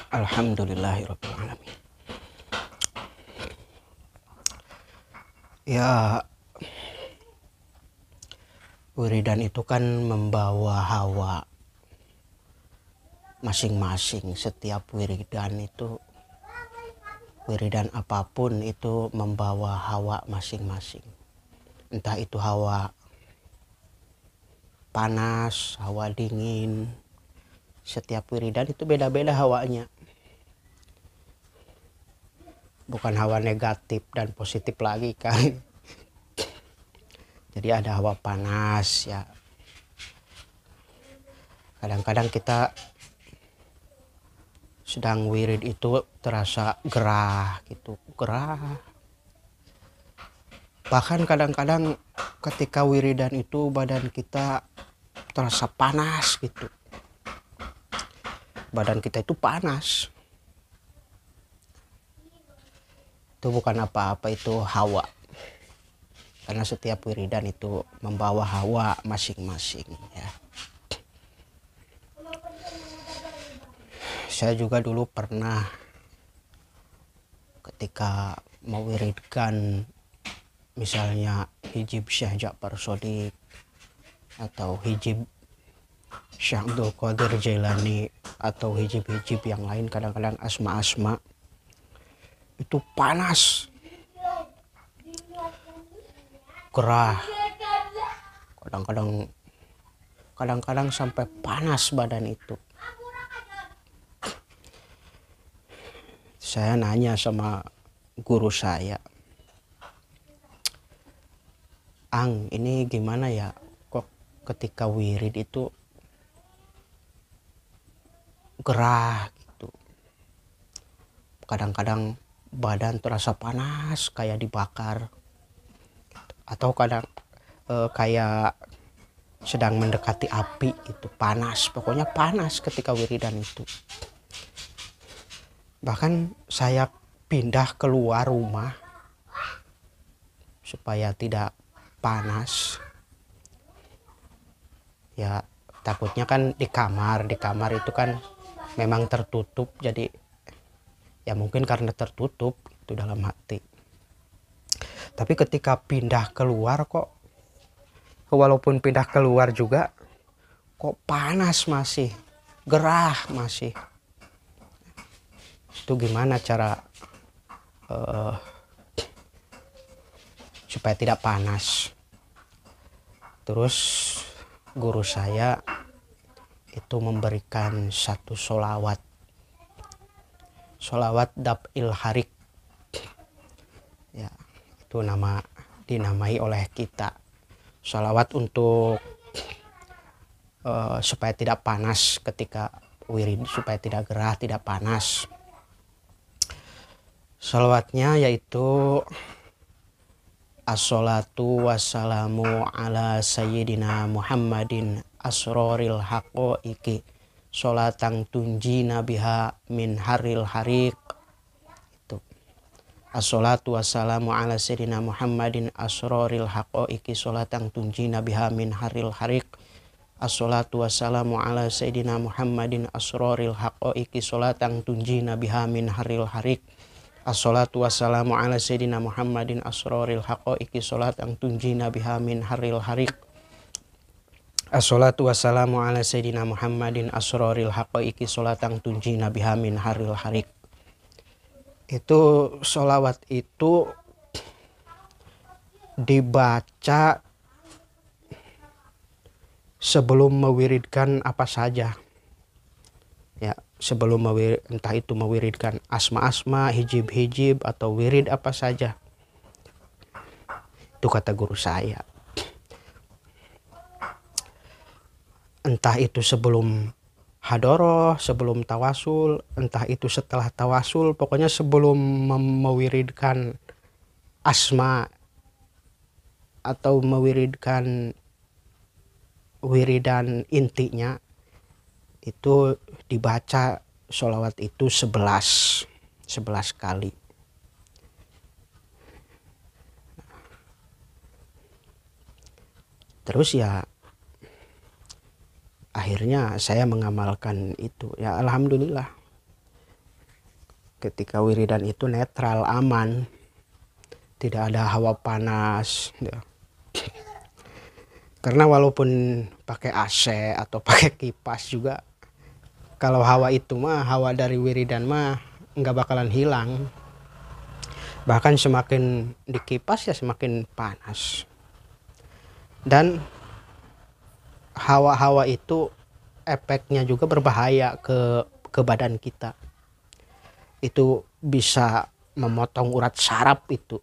Alhamdulillahirabbil alamin. Ya, wiridan itu kan membawa hawa masing-masing. Setiap wiridan apapun itu membawa hawa masing-masing. Entah itu hawa panas, hawa dingin. Setiap wiridan itu beda-beda hawanya. Bukan hawa negatif dan positif lagi kan. Jadi ada hawa panas ya. Kadang-kadang kita sedang wirid itu terasa gerah gitu, gerah. Bahkan kadang-kadang ketika wiridan itu badan kita terasa panas gitu. Badan kita itu panas. Itu bukan apa-apa, itu hawa. Karena setiap wiridan itu membawa hawa masing-masing ya. Saya juga dulu pernah ketika mewiridkan misalnya hijib Syekh Ja'far Shadiq atau hijib Syekh Abdul Qadir Jailani atau hijib-hijib yang lain, kadang-kadang asma-asma itu panas, gerah, kadang-kadang sampai panas badan itu. Saya nanya sama guru saya, "Ang, ini gimana ya, kok ketika wirid itu gerah gitu, kadang-kadang badan terasa panas kayak dibakar, atau kadang kayak sedang mendekati api, itu panas, pokoknya panas ketika wiridan itu." Bahkan saya pindah keluar rumah supaya tidak panas ya. Takutnya kan di kamar itu kan memang tertutup, jadi ya mungkin karena tertutup itu dalam hati. Tapi ketika pindah keluar kok, walaupun pindah keluar juga kok panas masih, gerah masih. Itu gimana cara supaya tidak panas? Terus guru saya itu memberikan satu sholawat Dab'il Harik ya, itu dinamai oleh kita sholawat untuk supaya tidak panas ketika wirid, supaya tidak gerah, tidak panas. Sholawatnya yaitu as-sholatu wassalamu ala sayyidina Muhammadin asroril haqo'iki sholatang tunjina biha min haril harik. Itu as-sholatu wassalamu ala sayyidina Muhammadin asroril haqo'iki sholatang tunjina biha min haril harik. As-sholatu wassalamu ala sayyidina Muhammadin asroril haqo'iki sholatang tunjina biha min haril harik. As-sholatu wassalamu ala sayyidina Muhammadin asroril haqo'iki sholatang tunjina biha min haril harik. As-sholatu wassalamu ala sayyidina Muhammadin asroril haqo'iki sholatang tunjina biha min haril harik. Itu sholawat itu dibaca sebelum mewiridkan apa saja ya, sebelum entah itu mewiridkan asma-asma, hijib-hijib, atau wirid apa saja. Itu kata guru saya. Entah itu sebelum hadoroh, sebelum tawasul, entah itu setelah tawasul, pokoknya sebelum mewiridkan asma atau mewiridkan wiridan intinya, itu dibaca sholawat itu 11 kali. Terus ya akhirnya saya mengamalkan itu ya, alhamdulillah Ketika wiridan itu netral, aman, tidak ada hawa panas ya. Karena walaupun pakai AC atau pakai kipas juga, kalau hawa itu mah, hawa dari wiridan mah nggak bakalan hilang. Bahkan semakin dikipas ya semakin panas. Dan hawa-hawa itu efeknya juga berbahaya ke badan kita. Itu bisa memotong urat saraf itu.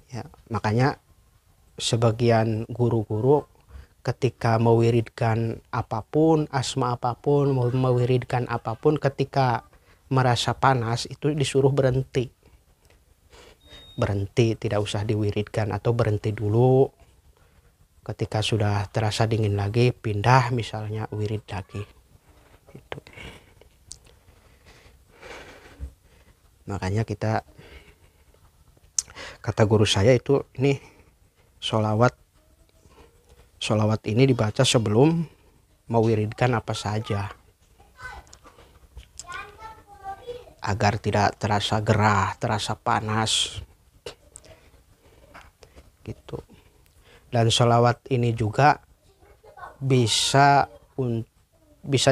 Ya, makanya sebagian guru-guru ketika mewiridkan apapun, asma apapun, mewiridkan apapun, ketika merasa panas itu disuruh berhenti. Berhenti, tidak usah diwiridkan, atau berhenti dulu. Ketika sudah terasa dingin lagi, pindah misalnya wirid lagi. Itu. Makanya kita, kata guru saya itu, ini sholawat ini dibaca sebelum mewiridkan apa saja, agar tidak terasa gerah, terasa panas gitu. Dan sholawat ini juga bisa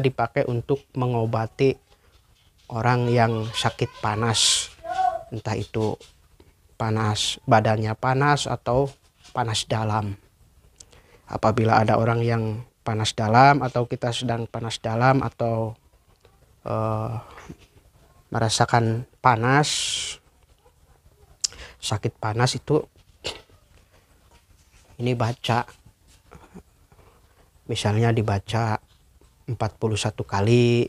dipakai untuk mengobati orang yang sakit panas, entah itu panas badannya panas atau panas dalam. Apabila ada orang yang panas dalam, atau kita sedang panas dalam, atau merasakan panas, sakit panas, itu ini baca, misalnya dibaca 41 kali,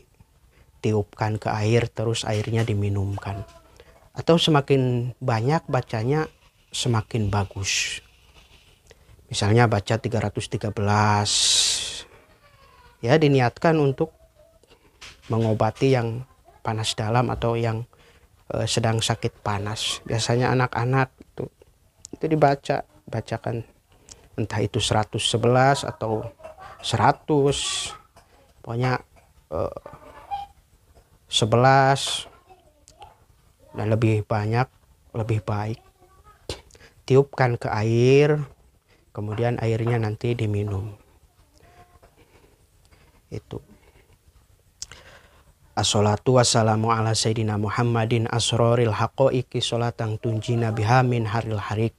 tiupkan ke air, terus airnya diminumkan. Atau semakin banyak bacanya semakin bagus. Misalnya baca 313, ya diniatkan untuk mengobati yang panas dalam atau yang sedang sakit panas. Biasanya anak-anak itu bacakan, entah itu 111 atau 100, pokoknya 11, dan lebih banyak lebih baik. Tiupkan ke air, kemudian airnya nanti diminum. Itu. As-salatu wassalamu ala sayyidina Muhammadin asroril haqaiqi sholatan tunjina biha min haril harik.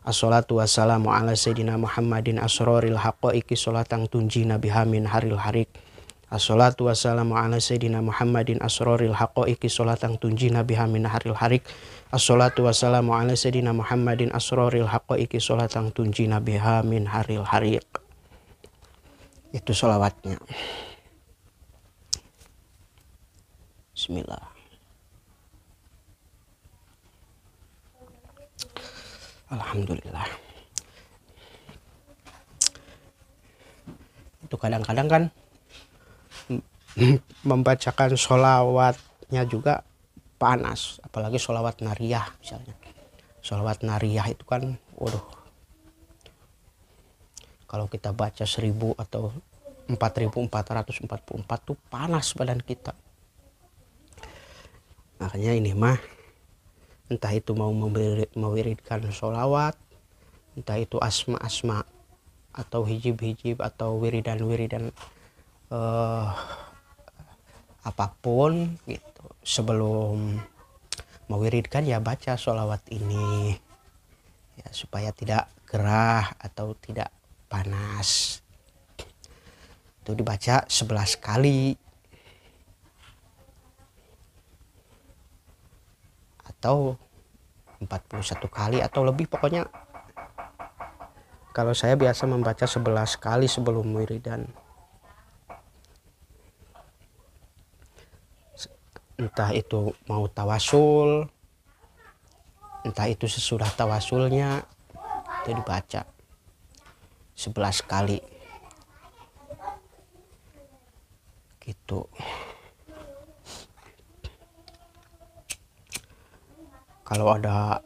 As-salatu wassalamu ala sayyidina Muhammadin asroril haqaiqi sholatan tunjina biha min haril harik. As-salatu wassalamu ala sayyidina Muhammadin asroril haqaiqi sholatan tunjina biha min haril harik. As-salatu wassalamu ala sayyidina Muhammadin asroril haqaiqi sholatan tunjina biha min haril harik. Itu sholawatnya. Bismillah. Alhamdulillah. Itu kadang-kadang kan membacakan sholawatnya juga panas, apalagi sholawat nariyah misalnya. Sholawat nariyah itu kan, waduh, kalau kita baca 1000 atau 4444 tuh panas badan kita. Makanya ini mah, entah itu mau mewiridkan sholawat, entah itu asma-asma, atau hijib-hijib, atau wiridan-wiridan apapun gitu, sebelum mewiridkan ya baca sholawat ini ya, supaya tidak gerah atau tidak panas. Itu dibaca 11 kali atau 41 kali atau lebih, pokoknya kalau saya biasa membaca 11 kali sebelum wiridan. Entah itu mau tawasul, entah itu sesudah tawasulnya, itu dibaca 11 kali gitu. Kalau ada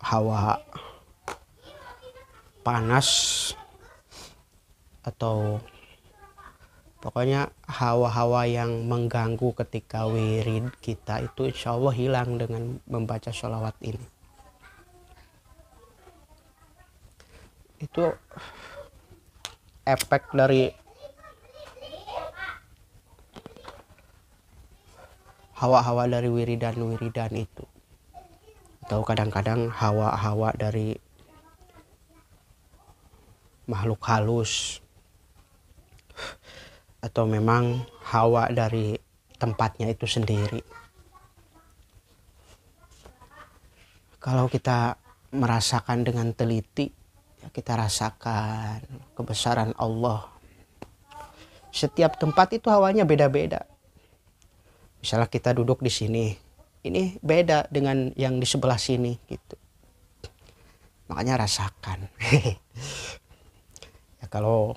hawa panas atau Pokoknya hawa-hawa yang mengganggu ketika wirid kita itu insya Allah hilang dengan membaca sholawat ini. Itu efek dari hawa-hawa dari wiridan itu. Atau kadang-kadang hawa-hawa dari makhluk halus. Atau memang hawa dari tempatnya itu sendiri. Kalau kita merasakan dengan teliti, ya kita rasakan kebesaran Allah. Setiap tempat itu hawanya beda-beda. Misalnya kita duduk di sini, ini beda dengan yang di sebelah sini gitu. Makanya rasakan. Ya kalau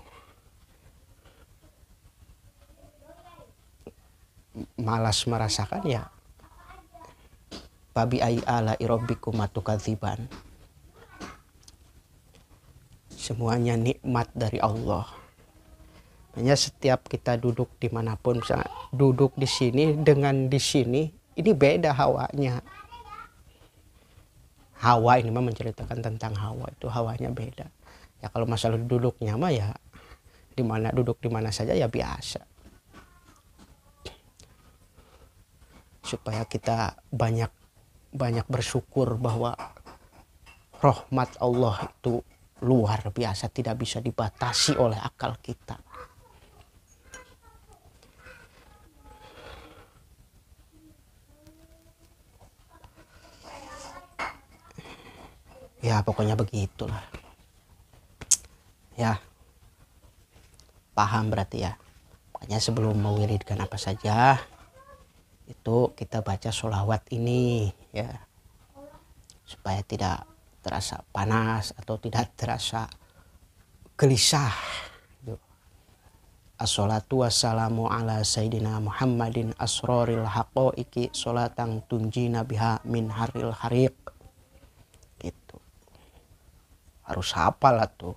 malas merasakan ya babi ai ala irobbikum matukadziban. Semuanya nikmat dari Allah. Hanya setiap kita duduk dimanapun, misalnya duduk di sini dengan di sini, ini beda hawanya. Hawa ini mah menceritakan tentang hawa, itu hawanya beda. Ya kalau masalah duduknya mah ya duduk di mana saja ya biasa. Supaya kita banyak bersyukur bahwa rahmat Allah itu luar biasa, tidak bisa dibatasi oleh akal kita. Ya pokoknya begitulah. Ya paham berarti ya. Makanya sebelum mewiridkan apa saja itu kita baca sholawat ini ya, supaya tidak terasa panas atau tidak terasa gelisah. As-sholatu wassalamu ala sayyidina Muhammadin asroril haqoiki sholatang tunjina biha min haril hariq. Gitu. Harus hafal lah tuh.